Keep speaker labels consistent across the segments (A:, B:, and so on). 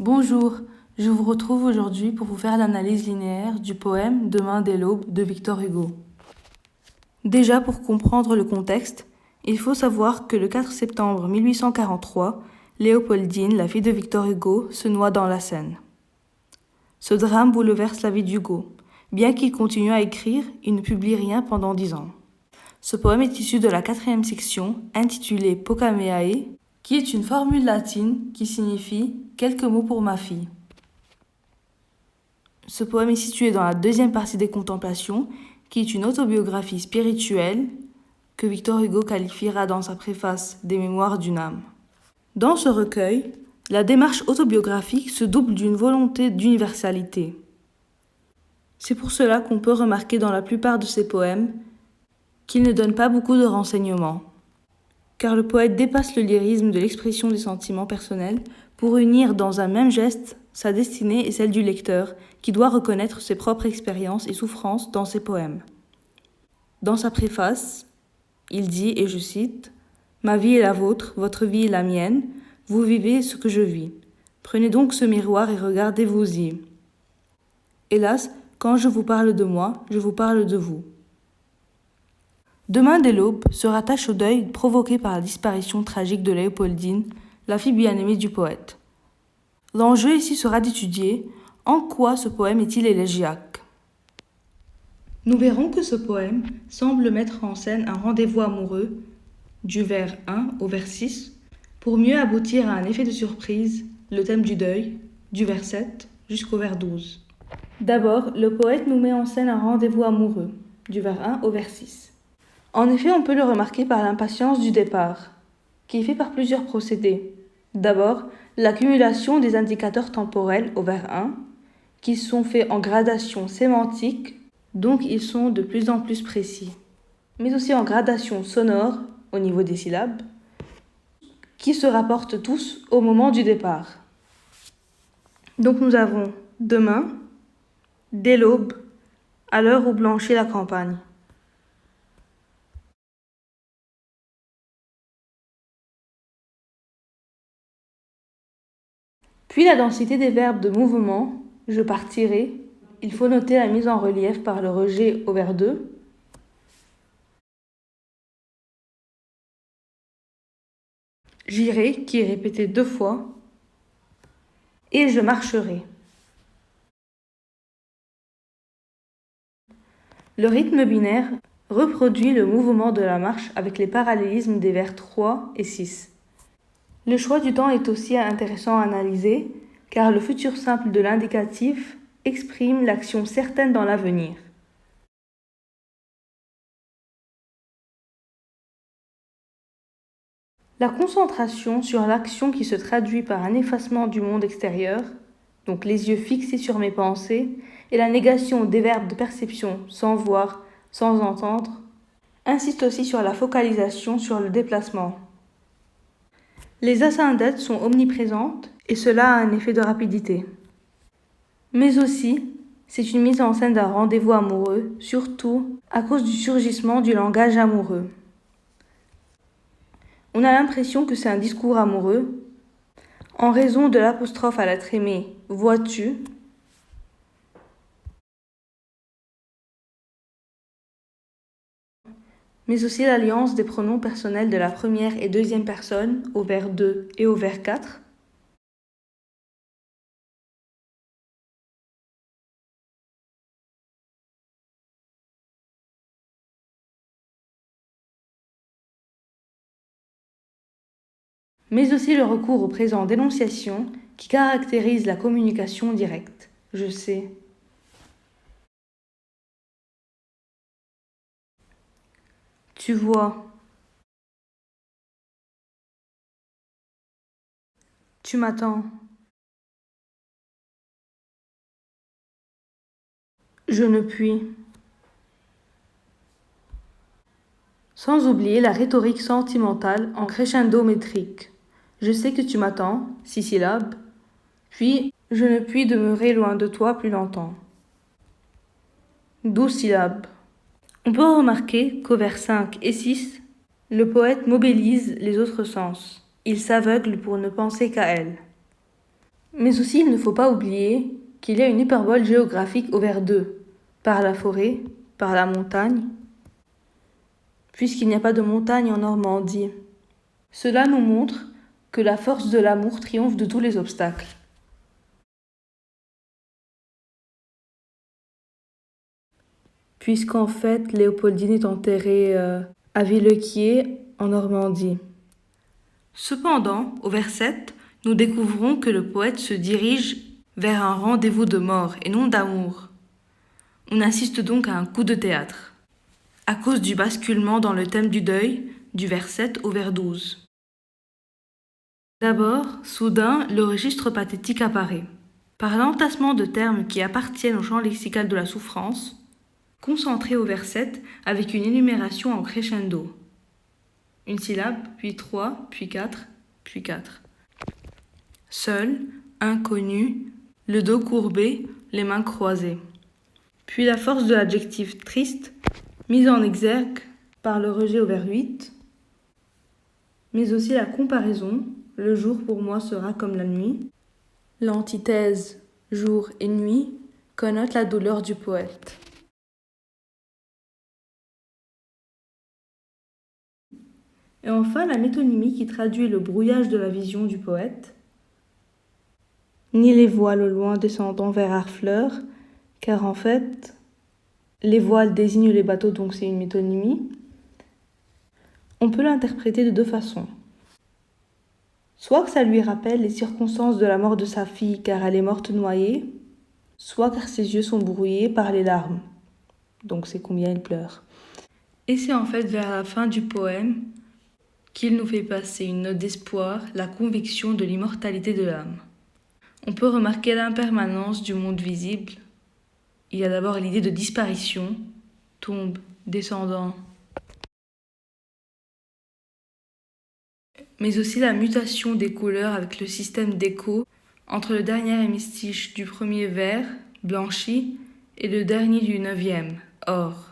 A: Bonjour, je vous retrouve aujourd'hui pour vous faire l'analyse linéaire du poème Demain dès l'aube de Victor Hugo. Déjà, pour comprendre le contexte, il faut savoir que le 4 septembre 1843, Léopoldine, la fille de Victor Hugo, se noie dans la Seine. Ce drame bouleverse la vie d'Hugo. Bien qu'il continue à écrire, il ne publie rien pendant 10 ans. Ce poème est issu de la 4e section, intitulée Pokameae, qui est une formule latine qui signifie « quelques mots pour ma fille ». Ce poème est situé dans la deuxième partie des Contemplations, qui est une autobiographie spirituelle que Victor Hugo qualifiera dans sa préface des Mémoires d'une âme. Dans ce recueil, la démarche autobiographique se double d'une volonté d'universalité. C'est pour cela qu'on peut remarquer dans la plupart de ses poèmes qu'il ne donne pas beaucoup de renseignements, car le poète dépasse le lyrisme de l'expression des sentiments personnels pour unir dans un même geste sa destinée et celle du lecteur, qui doit reconnaître ses propres expériences et souffrances dans ses poèmes. Dans sa préface, il dit, et je cite, « Ma vie est la vôtre, votre vie est la mienne, vous vivez ce que je vis. Prenez donc ce miroir et regardez-vous-y. Hélas, quand je vous parle de moi, je vous parle de vous. » Demain dès l'aube se rattache au deuil provoqué par la disparition tragique de Léopoldine, la fille bien-aimée du poète. L'enjeu ici sera d'étudier en quoi ce poème est-il élégiaque. Nous verrons que ce poème semble mettre en scène un rendez-vous amoureux, du vers 1 au vers 6, pour mieux aboutir à un effet de surprise, le thème du deuil, du vers 7 jusqu'au vers 12. D'abord, le poète nous met en scène un rendez-vous amoureux, du vers 1 au vers 6. En effet, on peut le remarquer par l'impatience du départ, qui est fait par plusieurs procédés. D'abord, l'accumulation des indicateurs temporels au vers 1, qui sont faits en gradation sémantique, donc ils sont de plus en plus précis, mais aussi en gradation sonore au niveau des syllabes, qui se rapportent tous au moment du départ. Donc nous avons demain, dès l'aube, à l'heure où blanchit la campagne. Puis la densité des verbes de mouvement, je partirai, il faut noter la mise en relief par le rejet au vers 2. J'irai, qui est répété 2 fois, et je marcherai. Le rythme binaire reproduit le mouvement de la marche avec les parallélismes des vers 3 et 6. Le choix du temps est aussi intéressant à analyser, car le futur simple de l'indicatif exprime l'action certaine dans l'avenir. La concentration sur l'action qui se traduit par un effacement du monde extérieur, donc les yeux fixés sur mes pensées, et la négation des verbes de perception sans voir, sans entendre, insiste aussi sur la focalisation sur le déplacement. Les ascendètes sont omniprésentes et cela a un effet de rapidité. Mais aussi, c'est une mise en scène d'un rendez-vous amoureux, surtout à cause du surgissement du langage amoureux. On a l'impression que c'est un discours amoureux, en raison de l'apostrophe à l'être aimé « vois-tu » mais aussi l'alliance des pronoms personnels de la première et deuxième personne au vers 2 et au vers 4, mais aussi le recours au présent d'énonciation qui caractérise la communication directe. Je sais. Tu vois. Tu m'attends. Je ne puis. Sans oublier la rhétorique sentimentale en crescendo métrique. Je sais que tu m'attends, 6 syllabes, puis je ne puis demeurer loin de toi plus longtemps. 12 syllabes. On peut remarquer qu'au vers 5 et 6, le poète mobilise les autres sens. Il s'aveugle pour ne penser qu'à elle. Mais aussi, il ne faut pas oublier qu'il y a une hyperbole géographique au vers 2, par la forêt, par la montagne, puisqu'il n'y a pas de montagne en Normandie. Cela nous montre que la force de l'amour triomphe de tous les obstacles. Puisqu'en fait, Léopoldine est enterrée à Villequier, en Normandie. Cependant, au vers 7, nous découvrons que le poète se dirige vers un rendez-vous de mort et non d'amour. On assiste donc à un coup de théâtre, à cause du basculement dans le thème du deuil, du vers 7 au vers 12. D'abord, soudain, le registre pathétique apparaît. Par l'entassement de termes qui appartiennent au champ lexical de la souffrance, concentré au vers 7 avec une énumération en crescendo. Une syllabe, puis 3, puis 4, puis 4. Seul, inconnu, le dos courbé, les mains croisées. Puis la force de l'adjectif triste, mise en exergue par le rejet au vers 8, mais aussi la comparaison, le jour pour moi sera comme la nuit. L'antithèse jour et nuit connote la douleur du poète. Et enfin, la métonymie qui traduit le brouillage de la vision du poète. Ni les voiles au loin descendant vers Harfleur, car en fait, les voiles désignent les bateaux, donc c'est une métonymie. On peut l'interpréter de deux façons. Soit que ça lui rappelle les circonstances de la mort de sa fille, car elle est morte noyée, soit car ses yeux sont brouillés par les larmes, donc c'est combien il pleure. Et c'est en fait vers la fin du poème qu'il nous fait passer une note d'espoir, la conviction de l'immortalité de l'âme. On peut remarquer l'impermanence du monde visible. Il y a d'abord l'idée de disparition, tombe, descendant, mais aussi la mutation des couleurs avec le système d'écho entre le dernier hémistiche du premier vers, blanchi, et le dernier du 9e, or.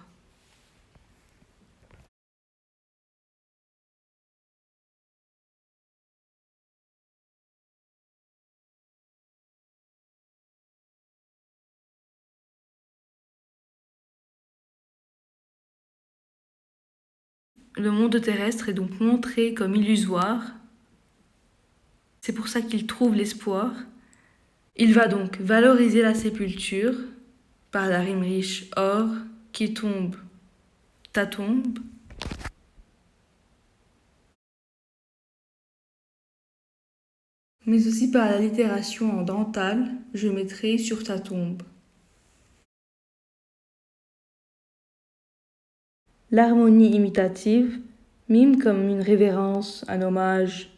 A: Le monde terrestre est donc montré comme illusoire. C'est pour ça qu'il trouve l'espoir. Il va donc valoriser la sépulture par la rime riche or qui tombe, ta tombe. Mais aussi par l'allitération en dental, je mettrai sur ta tombe. L'harmonie imitative mime comme une révérence, un hommage.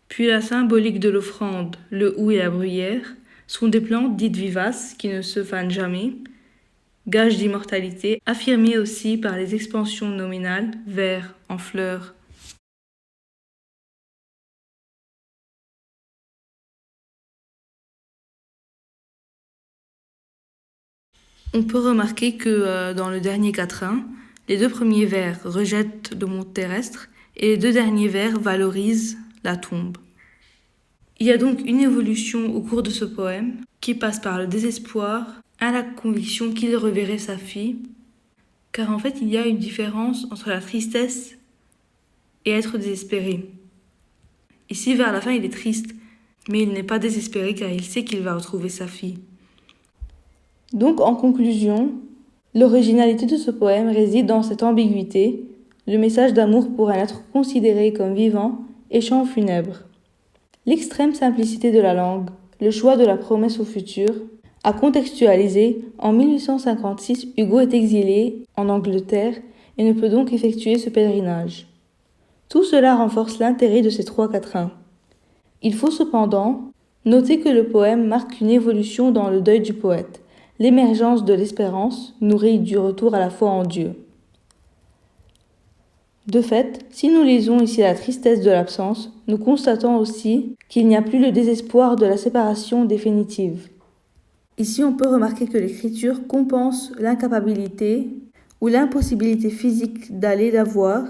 A: Puis la symbolique de l'offrande, le houx et la bruyère, sont des plantes dites vivaces qui ne se fanent jamais, gage d'immortalité, affirmées aussi par les expansions nominales, vers, en fleurs. On peut remarquer que dans le dernier quatrain, les deux premiers vers rejettent le monde terrestre et les deux derniers vers valorisent la tombe. Il y a donc une évolution au cours de ce poème qui passe par le désespoir à la conviction qu'il reverrait sa fille, car en fait il y a une différence entre la tristesse et être désespéré. Ici vers la fin il est triste, mais il n'est pas désespéré car il sait qu'il va retrouver sa fille. Donc en conclusion, l'originalité de ce poème réside dans cette ambiguïté, le message d'amour pour un être considéré comme vivant et chant funèbre. L'extrême simplicité de la langue, le choix de la promesse au futur, à contextualiser, en 1856, Hugo est exilé en Angleterre et ne peut donc effectuer ce pèlerinage. Tout cela renforce l'intérêt de ces trois quatrains. Il faut cependant noter que le poème marque une évolution dans le deuil du poète, l'émergence de l'espérance nourrie du retour à la foi en Dieu. De fait, si nous lisons ici la tristesse de l'absence, nous constatons aussi qu'il n'y a plus le désespoir de la séparation définitive. Ici, on peut remarquer que l'écriture compense l'incapacité ou l'impossibilité physique d'aller, d'avoir,